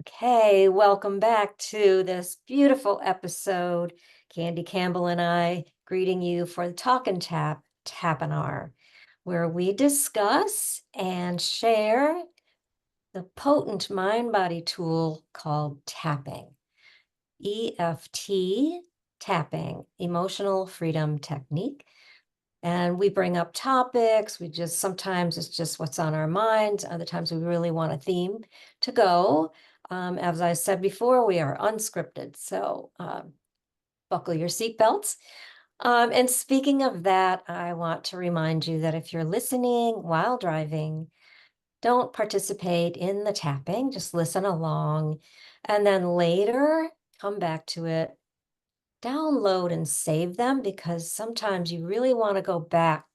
Okay, welcome back to this beautiful episode. Kandiee Campbell and I greeting you for the Talk and Tap Tapinar, where we discuss and share the potent mind body tool called tapping, EFT tapping, emotional freedom technique. And we bring up topics. Sometimes it's just what's on our minds. Other times we really want a theme to go. As I said before, we are unscripted. So buckle your seatbelts. And speaking of that, I want to remind you that if you're listening while driving, don't participate in the tapping, just listen along. And then later, come back to it, download and save them, because sometimes you really want to go back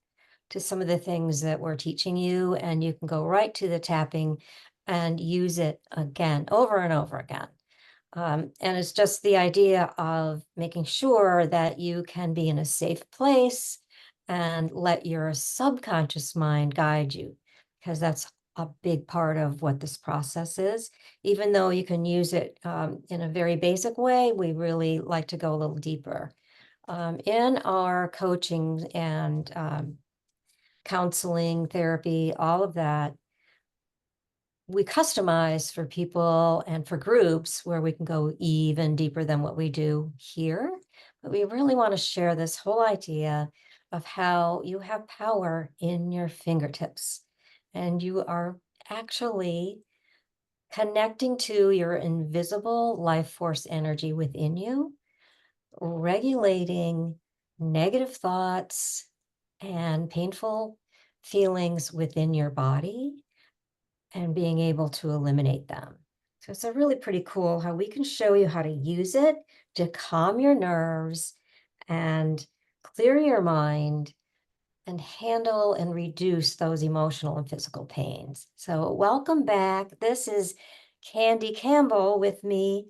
to some of the things that we're teaching you, and you can go right to the tapping and use it again, over and over again. And it's just the idea of making sure that you can be in a safe place and let your subconscious mind guide you, because that's a big part of what this process is. Even though you can use it in a very basic way, we really like to go a little deeper. In our coaching and counseling, therapy, all of that, we customize for people and for groups where we can go even deeper than what we do here. But we really want to share this whole idea of how you have power in your fingertips, and you are actually connecting to your invisible life force energy within you, regulating negative thoughts and painful feelings within your body, and being able to eliminate them. So it's a really pretty cool how we can show you how to use it to calm your nerves and clear your mind and handle and reduce those emotional and physical pains. So welcome back. This is Kandiee Campbell with me,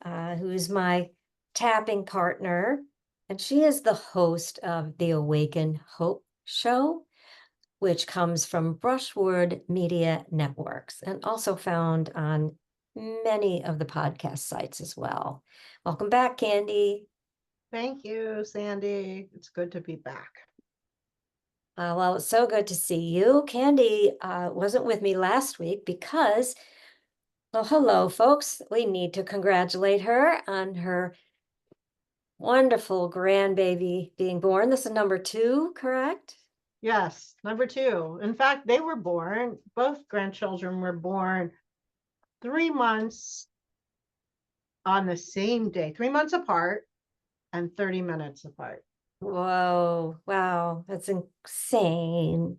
who's my tapping partner, and she is the host of the Awaken Hope Show, which comes from Brushwood Media Networks and also found on many of the podcast sites as well. Welcome back, Kandiee. Thank you, Sandy. It's good to be back. Well, it's so good to see you. Kandiee wasn't with me last week because, well, hello, folks. We need to congratulate her on her wonderful grandbaby being born. This is number 2, correct? Yes, number 2. In fact, both grandchildren were born 3 months on the same day, 3 months apart and 30 minutes apart. Whoa, wow, that's insane.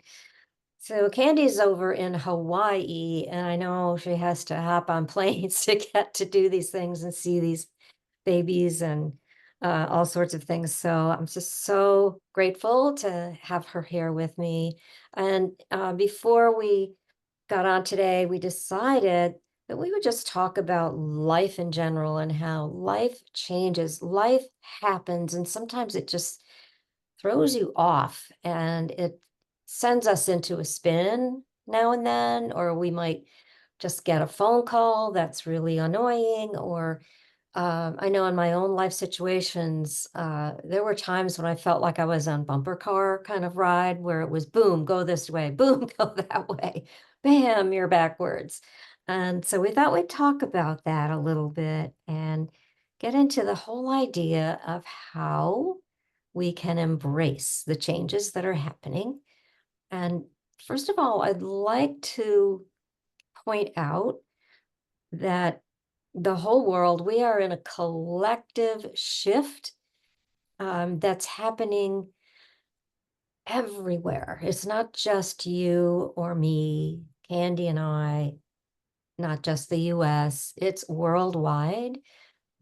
So Candy's over in Hawaii, and I know she has to hop on planes to get to do these things and see these babies and all sorts of things. So I'm just so grateful to have her here with me. And before we got on today, we decided that we would just talk about life in general and how life changes, life happens, and sometimes it just throws you off and it sends us into a spin now and then, or we might just get a phone call that's really annoying, or I know in my own life situations, there were times when I felt like I was on bumper car kind of ride where it was boom, go this way, boom, go that way, bam, you're backwards. And so we thought we'd talk about that a little bit and get into the whole idea of how we can embrace the changes that are happening. And first of all, I'd like to point out that the whole world, we are in a collective shift that's happening everywhere. It's not just you or me, Candy and I, not just the US, it's worldwide.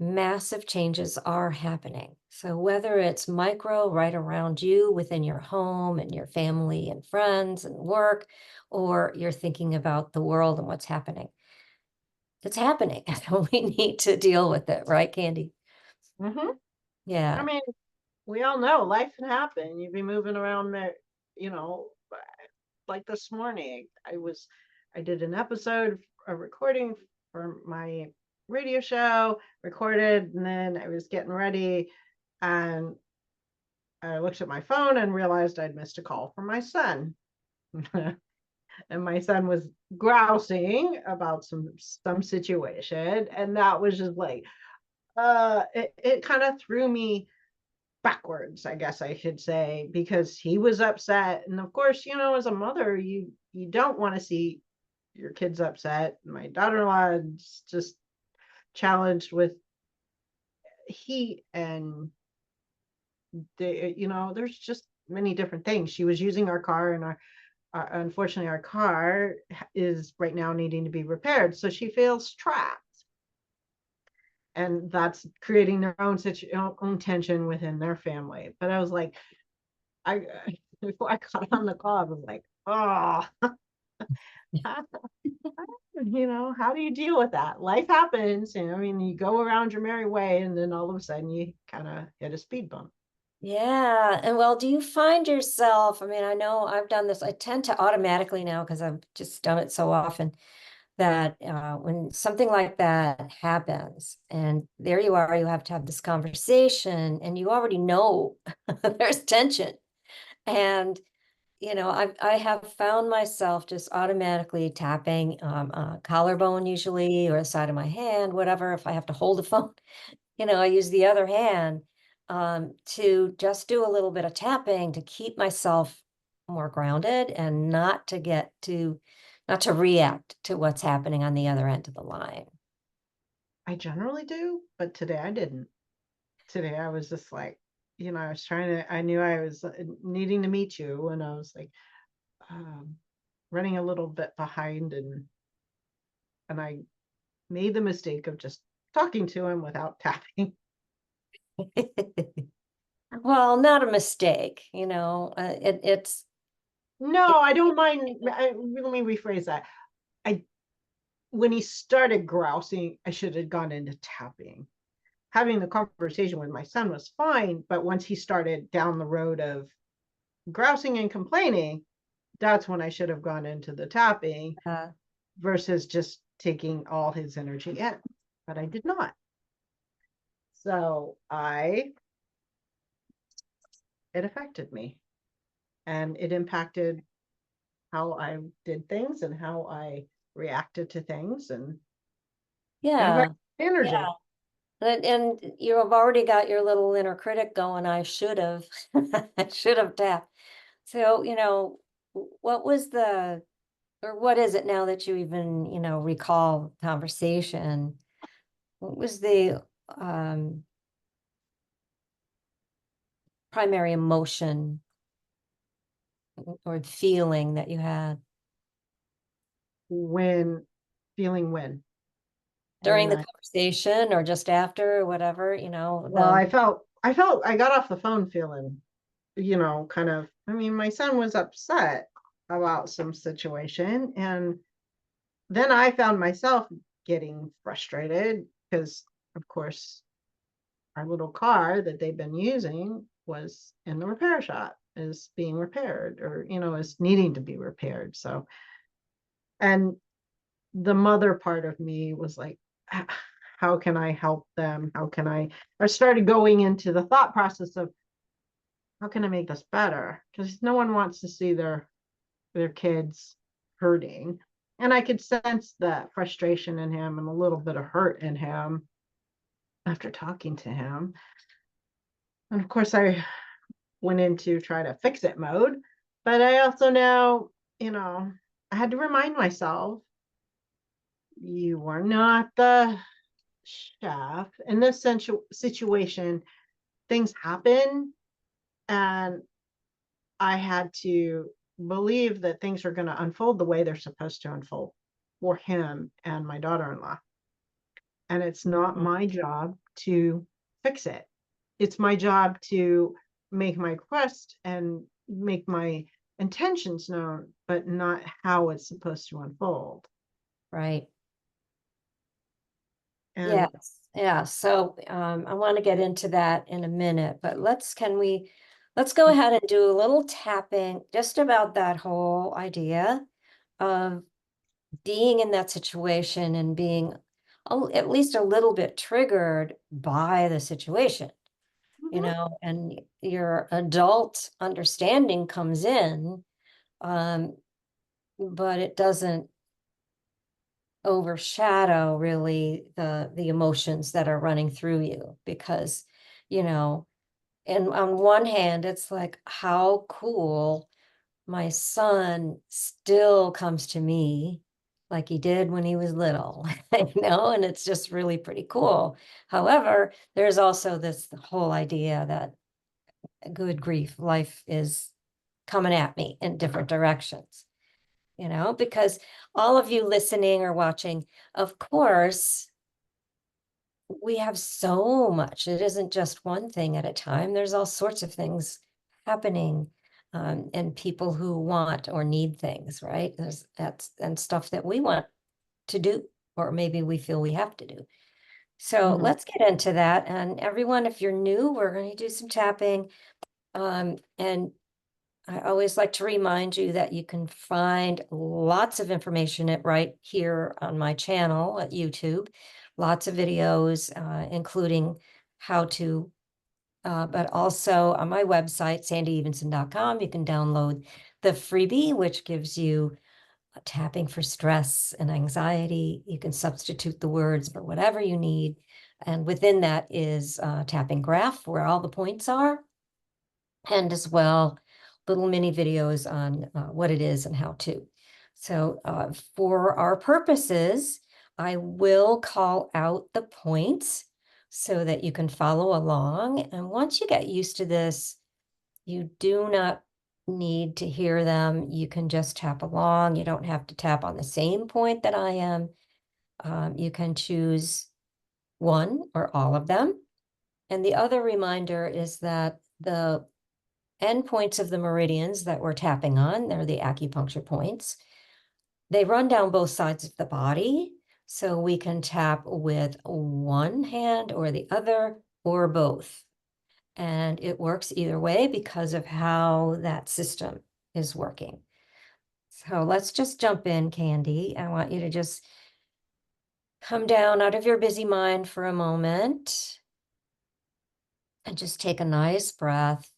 Massive changes are happening. So whether it's micro right around you within your home and your family and friends and work, or you're thinking about the world and what's happening, it's happening. And we need to deal with it, right, Candy? Mm-hmm. I Yeah. mean, we all know life can happen. You'd be moving around there, you know, like this morning. I did an episode, a recording for my radio show, recorded, and then I was getting ready, and I looked at my phone and realized I'd missed a call from my son. And my son was grousing about some situation, and that was just like it kind of threw me backwards, I guess I should say, because he was upset. And of course, as a mother, you don't want to see your kids upset. My daughter-in-law is just challenged with heat, and there's just many different things. She was using our car, and unfortunately our car is right now needing to be repaired, so she feels trapped, and that's creating their own tension within their family. But I was like, I before I got on the call, I was like, oh, how do you deal with that? Life happens, I mean, you go around your merry way, and then all of a sudden you kind of hit a speed bump. Yeah. And well, do you find yourself, I mean, I know I've done this, I tend to automatically now because I've just done it so often that when something like that happens and there you are, you have to have this conversation and you already know there's tension. And, I have found myself just automatically tapping collarbone usually or the side of my hand, whatever, if I have to hold the phone. I use the other hand to just do a little bit of tapping to keep myself more grounded and not to react to what's happening on the other end of the line. I generally do, but today I didn't. Today I was just like, I knew I was needing to meet you, and I was like, um, running a little bit behind, and I made the mistake of just talking to him without tapping. Well, not a mistake, it's No, I don't mind. Let me rephrase that. I When he started grousing, I should have gone into tapping. Having the conversation with my son was fine, but once he started down the road of grousing and complaining, that's when I should have gone into the tapping uh, versus just taking all his energy in. But I did not. So it affected me, and it impacted how I did things and how I reacted to things, and it yeah, affected yeah. energy. And you have already got your little inner critic going. I should have, I should have tapped. So, what was or what is it now that you even, recall conversation? What was the um, primary emotion or feeling that you had When when during when the I conversation or just after or whatever, well, I got off the phone feeling, kind of, I mean, my son was upset about some situation, and then I found myself getting frustrated because, of course, our little car that they've been using was in the repair shop, is being repaired, or is needing to be repaired. So, and the mother part of me was like, how can I help them? I started going into the thought process of, how can I make this better? Because no one wants to see their kids hurting. And I could sense that frustration in him and a little bit of hurt in him after talking to him. And of course, I went into try to fix it mode. But I also know, I had to remind myself, you are not the chef. In this situation, things happen, and I had to believe that things are going to unfold the way they're supposed to unfold for him and my daughter-in-law. And it's not my job to fix it. It's my job to make my request and make my intentions known, but not how it's supposed to unfold. right? And Yes, yeah. So I want to get into that in a minute, but let's go ahead and do a little tapping just about that whole idea of being in that situation and being at least a little bit triggered by the situation, Mhm. and your adult understanding comes in, but it doesn't overshadow really the emotions that are running through you because, you know, and on one hand, it's like, how cool my son still comes to me like he did when he was little, and it's just really pretty cool. However, there's also this whole idea that good grief, life is coming at me in different directions, because all of you listening or watching, of course, we have so much. It isn't just one thing at a time. There's all sorts of things happening, and people who want or need things, right? That's and stuff that we want to do, or maybe we feel we have to do. So Mhm. let's get into that. And everyone, if you're new, we're going to do some tapping. And I always like to remind you that you can find lots of information right here on my channel at YouTube, lots of videos, including how to, but also on my website, sandyevenson.com, you can download the freebie, which gives you a tapping for stress and anxiety. You can substitute the words for whatever you need. And within that is a tapping graph where all the points are, and as well little mini videos on what it is and how to. So for our purposes, I will call out the points so that you can follow along. And once you get used to this, you do not need to hear them. You can just tap along. You don't have to tap on the same point that I am. You can choose one or all of them. And the other reminder is that the endpoints of the meridians that we're tapping on, they're the acupuncture points. They run down both sides of the body, so we can tap with one hand or the other or both. And it works either way because of how that system is working. So let's just jump in, Candiee. I want you to just come down out of your busy mind for a moment and just take a nice breath,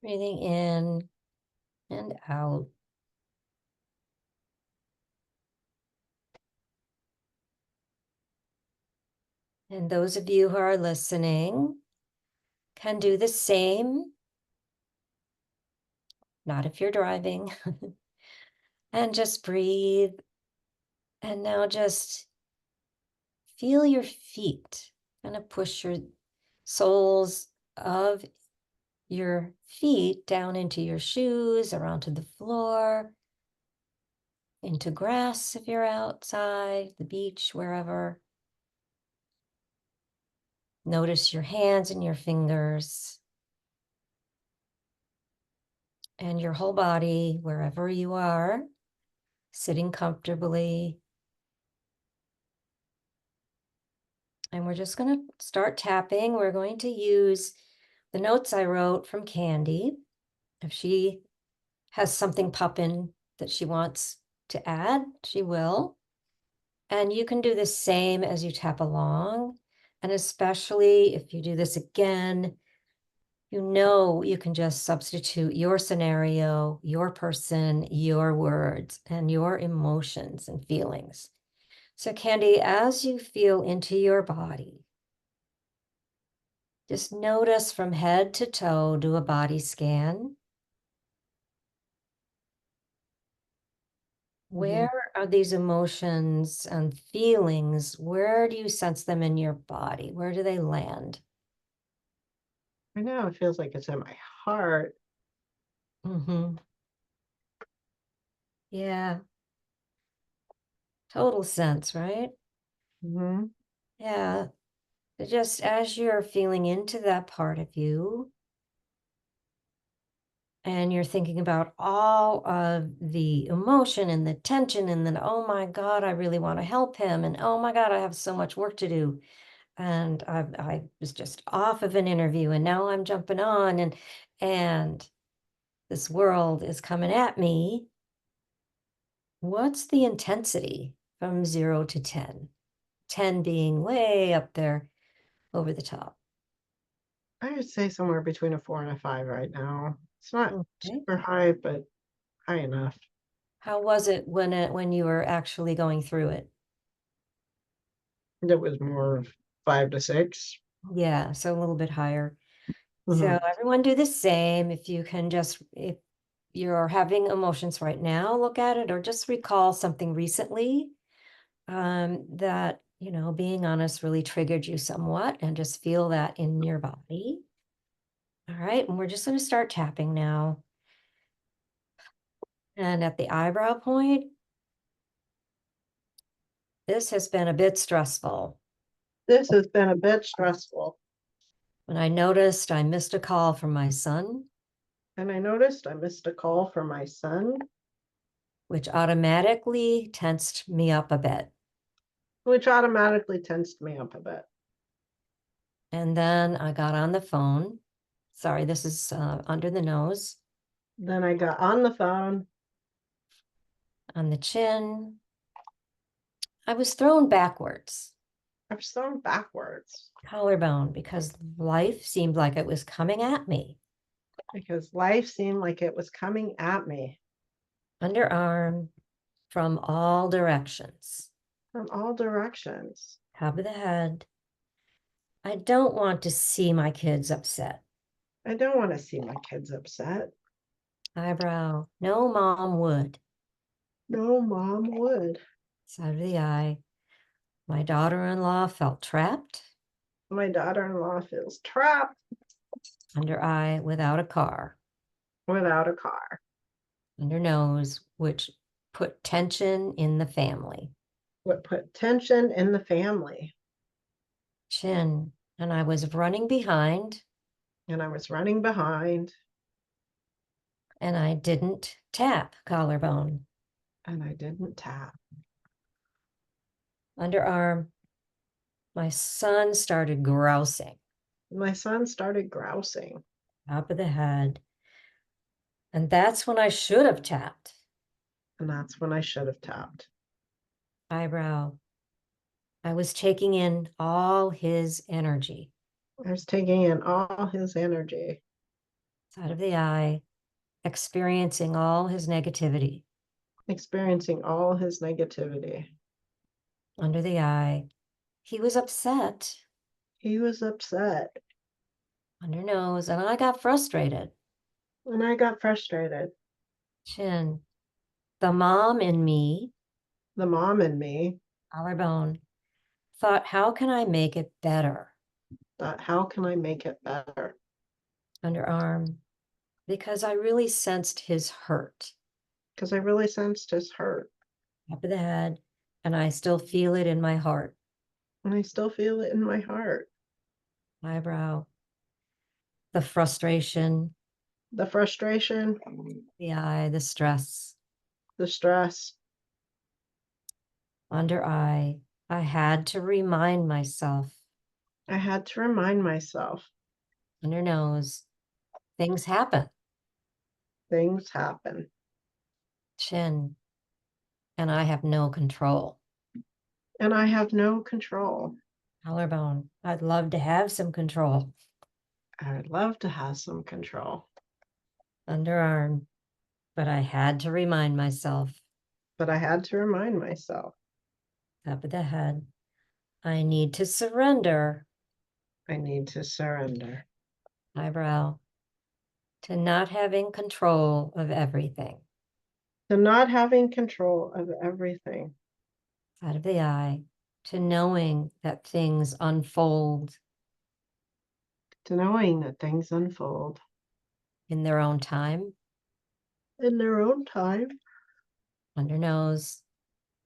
breathing in and out. And those of you who are listening can do the same, not if you're driving, and just breathe. And now just feel your feet, kind of push your soles of your feet down into your shoes or onto the floor, into grass if you're outside, the beach, wherever. Notice your hands and your fingers and your whole body, wherever you are, sitting comfortably. And we're just going to start tapping. We're going to use the notes I wrote from Candiee. If she has something pop in that she wants to add, she will. And you can do the same as you tap along. And especially if you do this again, you can just substitute your scenario, your person, your words, and your emotions and feelings. So Candiee, as you feel into your body, just notice from head to toe, do a body scan. Mhm. Where are these emotions and feelings? Where do you sense them in your body? Where do they land? I know it feels like it's in my heart. Mm-hmm. Yeah, total sense, right? Mhm. Yeah, just as you're feeling into that part of you, and you're thinking about all of the emotion and the tension, and then, oh my God, I really want to help him. And oh my God, I have so much work to do. And I was just off of an interview and now I'm jumping on, and this world is coming at me. What's the intensity from 0 to 10? 10 being way up there over the top. I would say somewhere between a 4 and a 5 right now. It's not Okay. super high, but high enough. How was it when you were actually going through it? It was more 5 to 6. Yeah, so a little bit higher. So Hmm. everyone do the same. If you can just, if you're having emotions right now, look at it or just recall something recently that, being honest really triggered you somewhat and just feel that in your body. All right. And we're just going to start tapping now. And at the eyebrow point, this has been a bit stressful. This has been a bit stressful. When I noticed I missed a call from my son, And I noticed I missed a call from my son, which automatically tensed me up a bit. which automatically tensed me up a bit. And then I got on the phone. Sorry, this is under the nose, Then I got on the phone. on the chin. I was thrown backwards, I was thrown backwards collarbone, because life seemed like it was coming at me. because life seemed like it was coming at me Underarm from all directions. from all directions. Top of the head. I don't want to see my kids upset. I don't want to see my kids upset. Eyebrow. No mom would. No mom would. Side of the eye. My daughter-in-law felt trapped. My daughter-in-law feels trapped Under eye without a car. without a car. Under nose, which put tension in the family. What put tension in the family. Chin. And I was running behind And I was running behind and I didn't tap collarbone. and I didn't tap. Underarm. My son started grousing. My son started grousing. Top of the head. And that's when I should have tapped. And that's when I should have tapped. Eyebrow. I was taking in all his energy. I was taking in all his energy, Side of the eye. Experiencing all his negativity. experiencing all his negativity. Under the eye. He was upset. He was upset. Under nose. And I got frustrated. And I got frustrated. Chin. The mom in me, The mom in me collarbone, thought, how can I make it better? thought, how can I make it better? Underarm, because I really sensed his hurt. Because I really sensed his hurt. Top of the head, and I still feel it in my heart. And I still feel it in my heart. Eyebrow, the frustration, The frustration, the eye, the stress. the stress. Under eye, I had to remind myself. I had to remind myself Under nose, things happen. things happen. Chin, and I have no control. And I have no control. Collarbone, I'd love to have some control. I would love to have some control. Underarm, but I had to remind myself. But I had to remind myself Top of the head, I need to surrender. I need to surrender Eyebrow, to not having control of everything. to not having control of everything, Side of the eye, to knowing that things unfold to knowing that things unfold in their own time. in their own time, Under nose,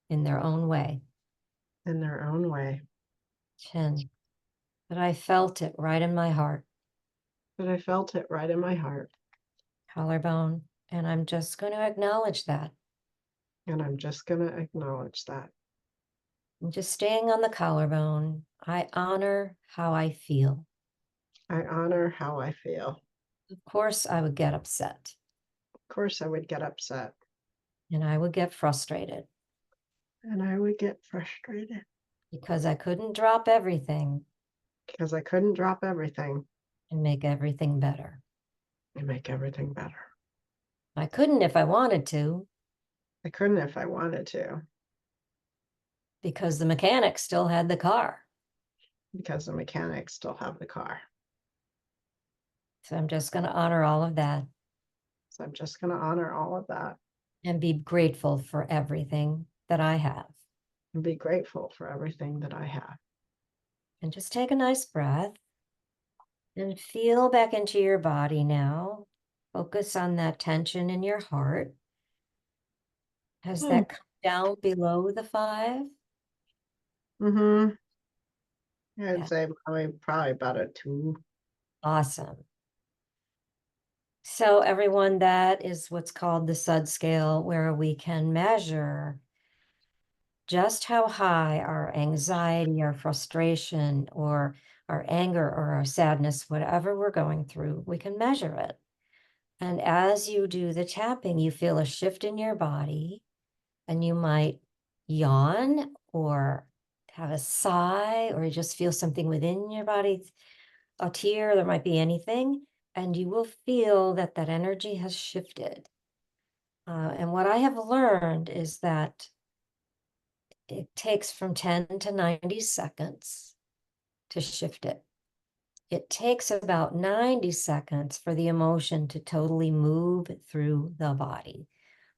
in their own way. in their own way. Chin, but I felt it right in my heart. But I felt it right in my heart. Collarbone, and I'm just going to acknowledge that. And I'm just going to acknowledge that. And just staying on the collarbone, I honor how I feel. I honor how I feel. Of course, I would get upset. Of course, I would get upset. And I would get frustrated And I would get frustrated because I couldn't drop everything because I couldn't drop everything and make everything better. and make everything better. I couldn't if I wanted to I couldn't if I wanted to because the mechanic still had the car. because the mechanics still have the car. So I'm just going to honor all of that So I'm just going to honor all of that and be grateful for everything that I have. and be grateful for everything that I have. And just take a nice breath and feel back into your body now. Focus on that tension in your heart. Has Hmm. that come down below the 5? Mm-hmm. I'd Yeah, say probably about a 2. awesome. So everyone, that is what's called the SUD scale, where we can measure just how high our anxiety, our frustration, or our anger, or our sadness, whatever we're going through, we can measure it. And as you do the tapping, you feel a shift in your body, and you might yawn or have a sigh, or you just feel something within your body, a tear, there might be anything, and you will feel that that energy has shifted. And what I have learned is that it takes from 10 to 90 seconds to shift it. It takes about 90 seconds for the emotion to totally move through the body.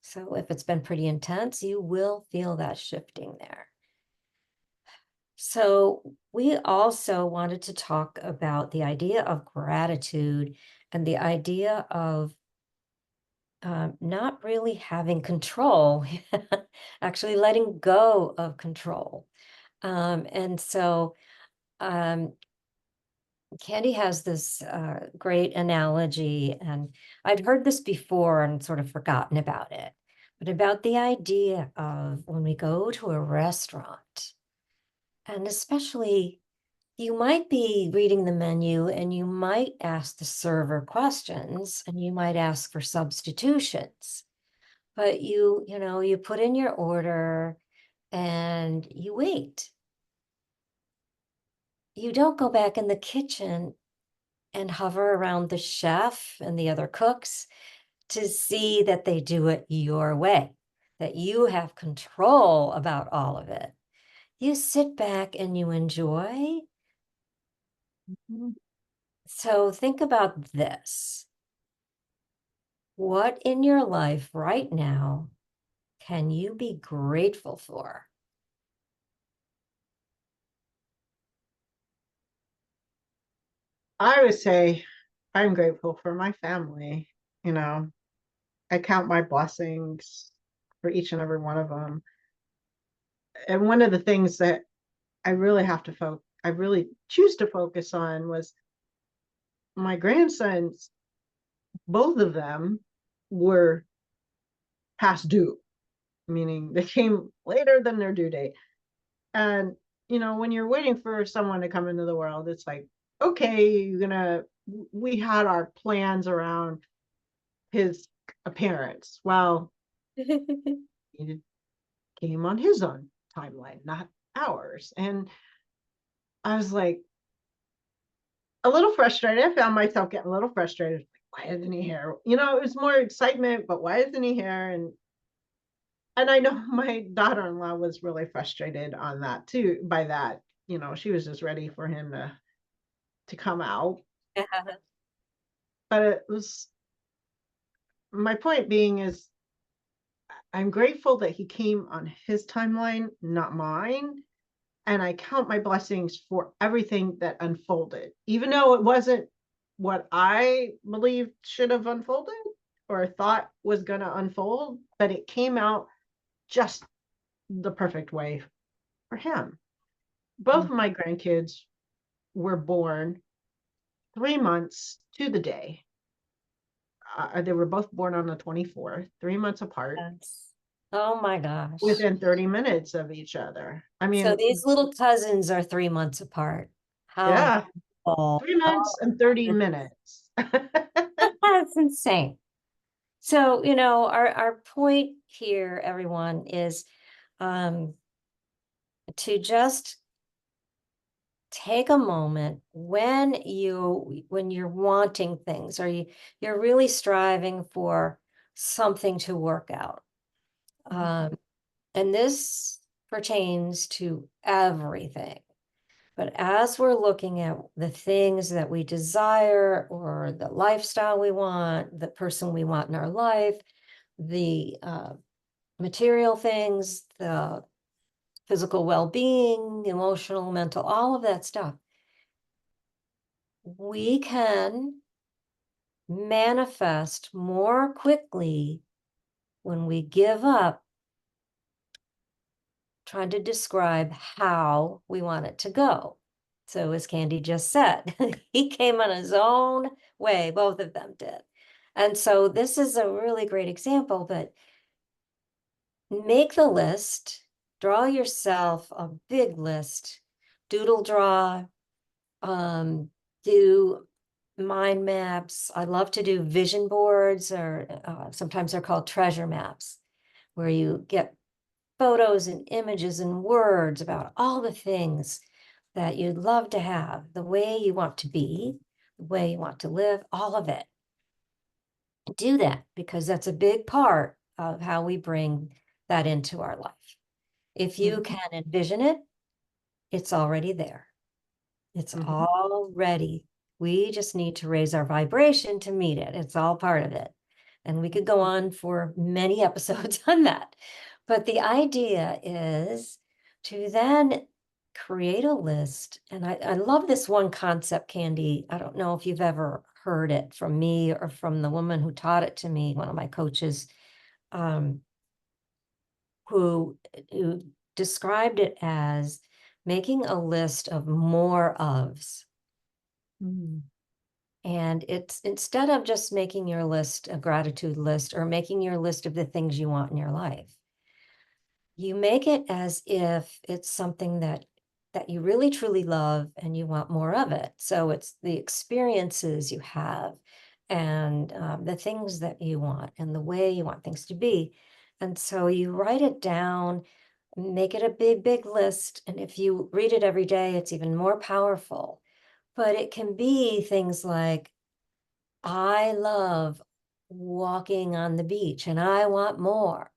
So if it's been pretty intense, you will feel that shifting there. So we also wanted to talk about the idea of gratitude and the idea of not really having control, actually letting go of control. And so Candiee has this great analogy, and I'd heard this before and sort of forgotten about it, but about the idea of when we go to a restaurant, and especially you might be reading the menu and you might ask the server questions and you might ask for substitutions, but you put in your order and you wait. You don't go back in the kitchen and hover around the chef and the other cooks to see that they do it your way, that you have control about all of it. You sit back and you enjoy. Mhm. So think about this. What in your life right now can you be grateful for? I would say I'm grateful for my family. You know, I count my blessings for each and every one of them. And one of the things that I really choose to focus on was my grandsons, both of them were past due, meaning they came later than their due date. And, when you're waiting for someone to come into the world, it's like, okay, we had our plans around his appearance. Well, he came on his own timeline, not ours. And I was like a little frustrated. I found myself getting a little frustrated. Like, why isn't he here? It was more excitement, but why isn't he here? And I know my daughter-in-law was really frustrated on that too, by that. She was just ready for him to come out. Yeah. But it was my point being is I'm grateful that he came on his timeline, not mine. And I count my blessings for everything that unfolded, even though it wasn't what I believed should have unfolded or thought was going to unfold, but it came out just the perfect way for him. Both of my grandkids were born 3 months to the day. They were both born on the 24th, 3 months apart, Yes. Oh my gosh. within 30 minutes of each other. I So mean, these little cousins are 3 months apart. How yeah, incredible. 3 months and 30 minutes. That's insane. So, you know, our point here, everyone, is um, to just take a moment when you're wanting things, or you're really striving for something to work out. Um, and this pertains to everything. But as we're looking at the things that we desire, or the lifestyle we want, the person we want in our life, the material things, the physical well-being, emotional, mental, all of that stuff, we can manifest more quickly when we give up trying to describe how we want it to go. So as Candiee just said, he came on his own way, both of them did. And so this is a really great example, but make the list, draw yourself a big list, doodle draw, do mind maps. I love to do vision boards, or sometimes they're called treasure maps, where you get photos and images and words about all the things that you'd love to have, the way you want to be, the way you want to live, all of it. Do that, because that's a big part of how we bring that into our life. If you can envision it, it's already there. It's all ready. We just need to raise our vibration to meet it. It's all part of it. And we could go on for many episodes on that. But the idea is to then create a list. And I love this one concept, Candiee. I don't know if you've ever heard it from me or from the woman who taught it to me, one of my coaches, um, who described it as making a list of more ofs. And it's, instead of just making your list a gratitude list, or making your list of the things you want in your life, you make it as if it's something that you really truly love and you want more of it. So it's the experiences you have, and the things that you want, and the way you want things to be. And so you write it down, make it a big, big list. And if you read it every day, it's even more powerful. But it can be things like, I love walking on the beach and I want more.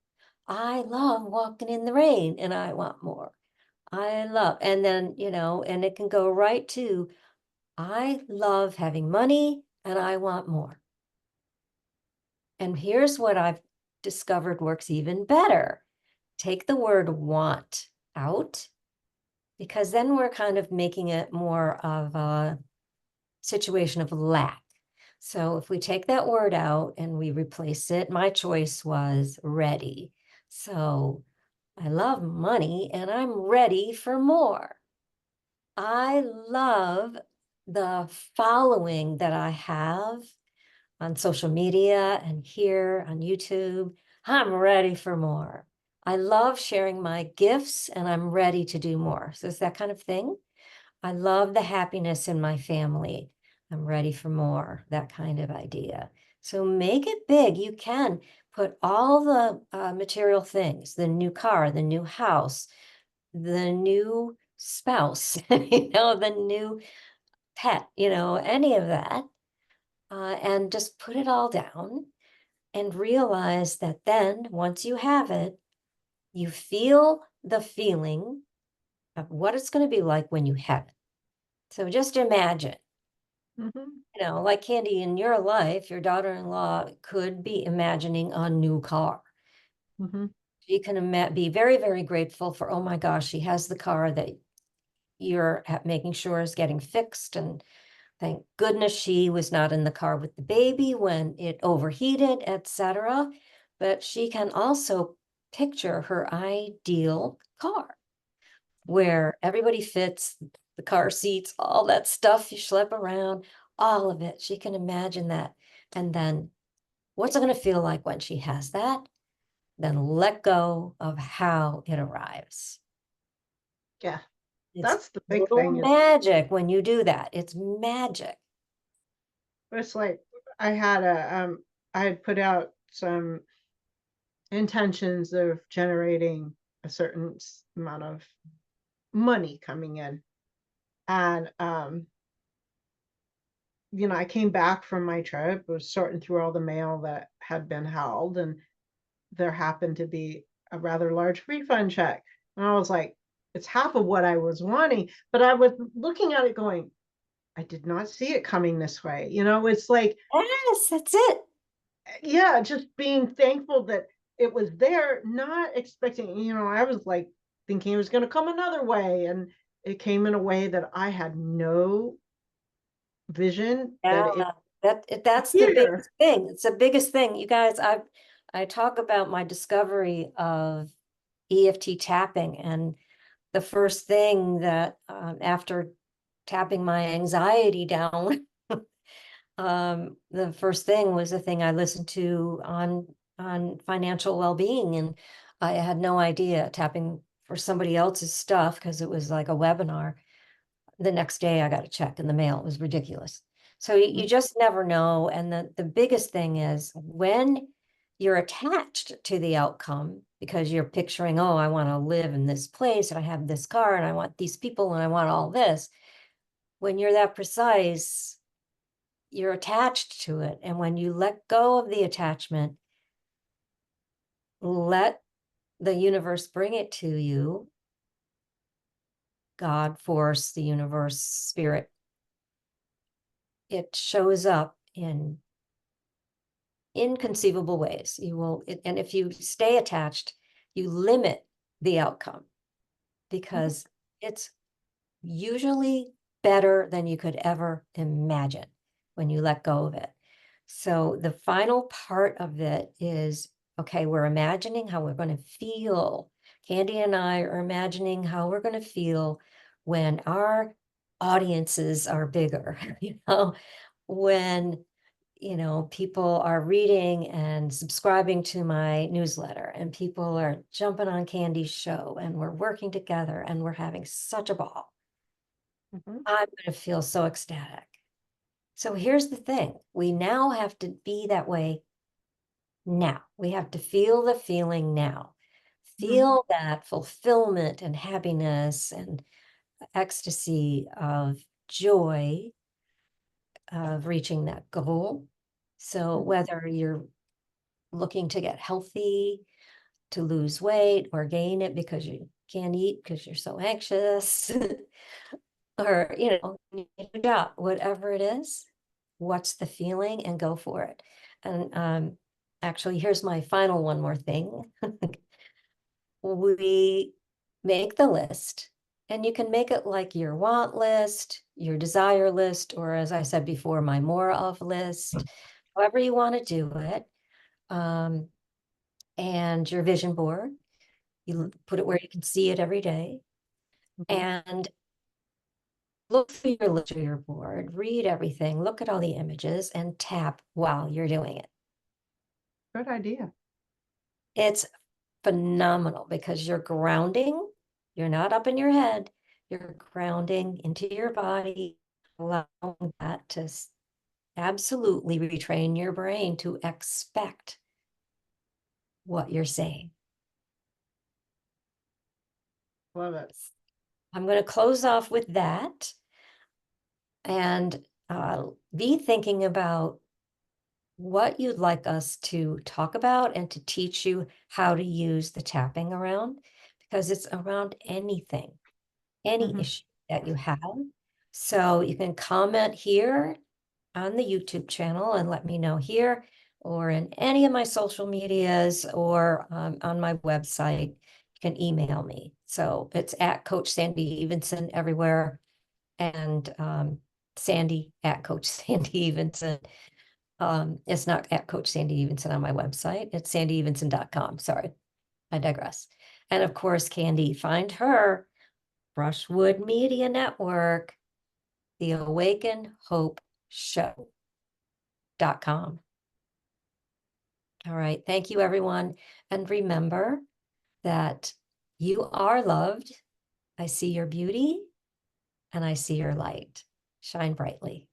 I love walking in the rain and I want more. I love, and then, you know, and it can go right to, I love having money and I want more. And here's what I've discovered works even better. Take the word want out, because then we're kind of making it more of a situation of lack. So if we take that word out and we replace it, my choice was ready. So I love money and I'm ready for more. I love the following that I have on social media and here on YouTube. I'm ready for more. I love sharing my gifts and I'm ready to do more. So it's that kind of thing. I love the happiness in my family. I'm ready for more, that kind of idea. So make it big. You can put all the material things, the new car, the new house, the new spouse, you know, the new pet, you know, any of that, and just put it all down and realize that then once you have it, you feel the feeling of what it's going to be like when you have it. So just imagine, you know, like Candiee, in your life, your daughter-in-law could be imagining a new car. She can be very, very grateful for, oh my gosh, she has the car that you're making sure is getting fixed. And thank goodness she was not in the car with the baby when it overheated, etc. But she can also picture her ideal car, where everybody fits, the car seats, all that stuff you schlep around, all of it. She can imagine that. And then what's it going to feel like when she has that? Then let go of how it arrives. Yeah, It's that's the big little thing. magic when you do that. It's magic. It's like I had put out some intentions of generating a certain amount of money coming in. And I came back from my trip, was sorting through all the mail that had been held, and there happened to be a rather large refund check. And I was like, it's half of what I was wanting, but I was looking at it going, I did not see it coming this way. It's like, Yes, that's it. yeah, just being thankful that it was there, not expecting, I was like thinking it was going to come another way. And it came in a way that I had no vision that Yeah, it that's the here. biggest thing. It's the biggest thing. You guys, I talk about my discovery of EFT tapping, and the first thing that after tapping my anxiety down, the first thing was the thing I listened to on financial well-being, and I had no idea tapping for somebody else's stuff because it was like a webinar. The next day I got a check in the mail. It was ridiculous. So you just never know. And the biggest thing is when you're attached to the outcome because you're picturing, oh, I want to live in this place and I have this car and I want these people and I want all this. When you're that precise, you're attached to it. And when you let go of the attachment, let the universe bring it to you, God, force, the universe, spirit, it shows up in inconceivable ways. And if you stay attached, you limit the outcome because it's usually better than you could ever imagine when you let go of it. So the final part of it is, okay, we're imagining how we're going to feel. Candiee and I are imagining how we're going to feel when our audiences are bigger, when people are reading and subscribing to my newsletter and people are jumping on Candee's show and we're working together and we're having such a ball. I'm going to feel so ecstatic. So here's the thing. We now have to be that way now. We have to feel the feeling now. Feel that fulfillment and happiness and ecstasy of joy of reaching that goal. So whether you're looking to get healthy, to lose weight or gain it because you can't eat because you're so anxious, or, you need a job, whatever it is, what's the feeling and go for it. And actually, here's my final one more thing. We make the list, and you can make it like your want list, your desire list, or as I said before, my more of list, however you want to do it. And your vision board, you put it where you can see it every day. And look through your list or your board, read everything, look at all the images, and tap while you're doing it. Good idea. It's phenomenal because you're grounding. You're not up in your head. You're grounding into your body, allowing that to absolutely retrain your brain to expect what you're saying. Love it. I'm going to close off with that and be thinking about what you'd like us to talk about and to teach you how to use the tapping around, because it's around anything, any issue that you have. So you can comment here on the YouTube channel and let me know here or in any of my social medias or on my website. You can email me. So it's at Coach Sandy Evenson everywhere, and Sandy at Coach Sandy Evenson. It's not at Coach Sandy Evenson on my website. It's sandyevenson.com. Sorry, I digress. And of course, Candiee, find her, Brushwood Media Network, the Awaken Hope Show.com. All right. Thank you, everyone. And remember that you are loved. I see your beauty and I see your light. Shine brightly.